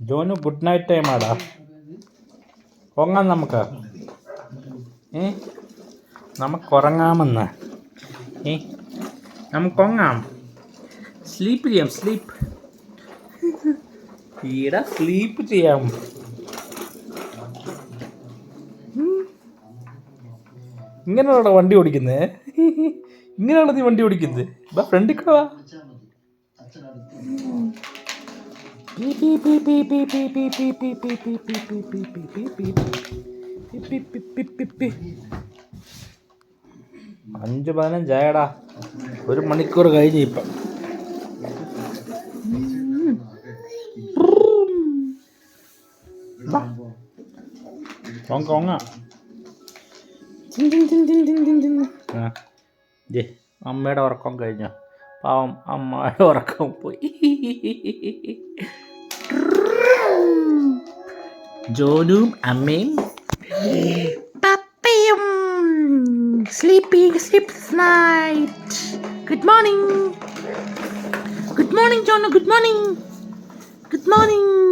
ജോനു good night time ആടാ. ഉറങ്ങാം നമുക്ക്. നമുക്കുറങ്ങാമെന്ന്. നമുക്കുറങ്ങാം. സ്ലീപ്പ് ചെയ്യാം. സ്ലീപ്പ് ചെയ്യാം. ഇങ്ങനെയാണോ വണ്ടി ഓടിക്കുന്നത്? ഇങ്ങനെയാണോ നീ വണ്ടി ഓടിക്കുന്നത്? ബാ ഫ്രണ്ടിൽ കൂടെ വാ. അഞ്ച് 15 1 മണിക്കൂർ കഴിഞ്ഞ് ഇപ്പം. അമ്മയുടെ ഉറക്കം കഴിഞ്ഞോ? പാവം അമ്മയുടെ ഉറക്കം പോയി. ജോനും അമ്മയും പപ്പയും sleep night. Good morning Jonu. Good morning.